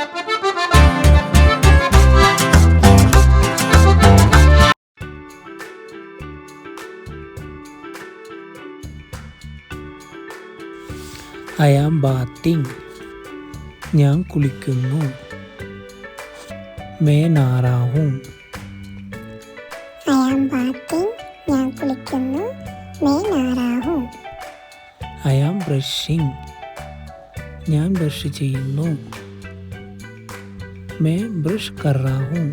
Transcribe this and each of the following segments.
I am bathing, ഞാൻ കുളിക്കുന്നു. May നാറാഹും, I am bathing, ഞാൻ കുളിക്കുന്നു. May നാറാഹും. I am brushing, ഞാൻ brush ചെയ്യുന്നു. മേ ബ്രഷ് കർ റാഹും.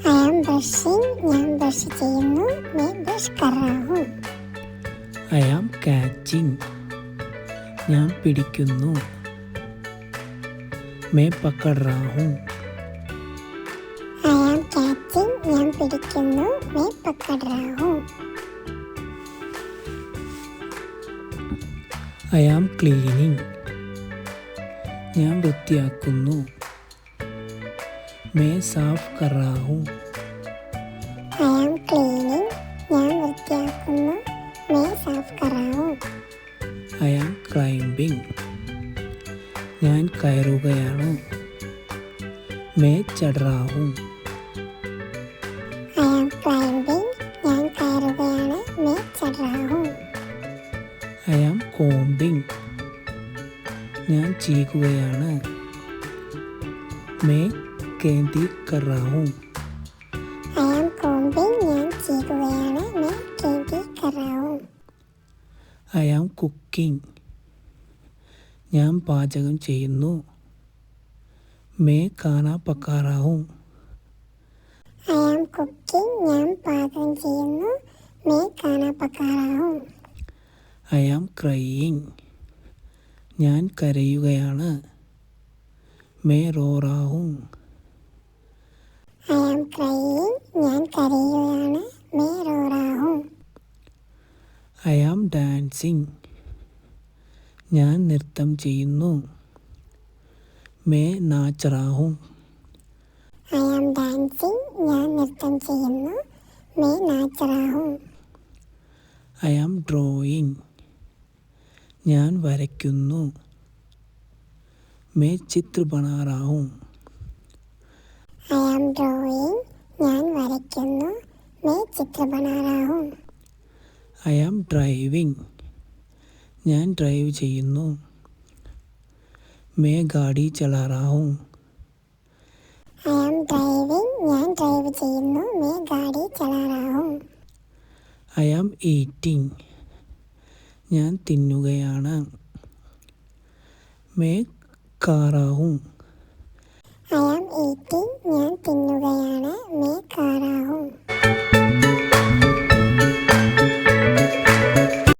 ഐ ആം ബ്രഷിങ്, ഞാൻ ബ്രഷ് ചെയ്യുന്നു. മേ ബ്രഷ് കർ റാഹും. ഐ ആം കാച്ചിങ്, ഞാൻ പിടിക്കുന്നു. മേ പക്കഡ് റാഹും. ഐ ആം കാച്ചിങ്, ഞാൻ പിടിക്കുന്നു. മേ പക്കഡ് റാഹും. ഐ ആം ക്ലീനിങ്, ഞാൻ വൃത്തിയാക്കുന്നു. മേ സാഫ് കർ റാഹും. ഐ ആം ക്ലീനിങ്, ഞാൻ വൃത്തിയാക്കുന്നു. മേ സാഫ് കർ റാഹും. ഐ ആം ക്ലൈംബിങ്, ഞാൻ കയറുകയാണ്. മേ ചढ़ റാഹും. ഐ ആം ക്ലൈംബിങ്, ഞാൻ കയറുകയാണ്. മേ ചढ़ റാഹും. ഐ ആം കോമ്പിങ്, ഞാൻ ചീകുകയാണ്. മേ കേന്തി കർ റാഹും. ഐ ആം കോമ്പിങ്, ഞാൻ ചീകുകയാണ്. മേ കേന്തി കർ റാഹും. ഐ ആം കുക്കിംഗ്, ഞാൻ പാചകം ചെയ്യുന്നു. മേ ഖാന പക്കാ റാഹും. ഐ ആം കുക്കിംഗ്, ഞാൻ പാചകം ചെയ്യുന്നു. മേ ഖാന പക്കാ റാഹും. ഐ ആം ക്രൈയിങ്, ഞാൻ കരയുകയാണ്. May raw റാഹും. I am crying, ഞാൻ കരയുകയാണ്. May raw റാഹും. I am dancing, ഞാൻ നൃത്തം ചെയ്യുന്നു. May Nach റാഹും. I am dancing, ഞാൻ നൃത്തം ചെയ്യുന്നു. May Nach റാഹും. I am drawing, ഞാൻ വരയ്ക്കുന്നു. May Chithra ബനാ റാഹും. I am drawing, ഞാൻ വരയ്ക്കുന്നു. May Chithra ബനാ റാഹും. I am driving, ഞാൻ ഡ്രൈവ് ചെയ്യുന്നു. May Gaadi ചലാ റാഹും. I am driving, ഞാൻ ഡ്രൈവ് ചെയ്യുന്നു. May Gaadi ചലാ റാഹും. I am eating, ഞാൻ തിന്നുകയാണ്. മേ ഖാ റാഹും. I am eating,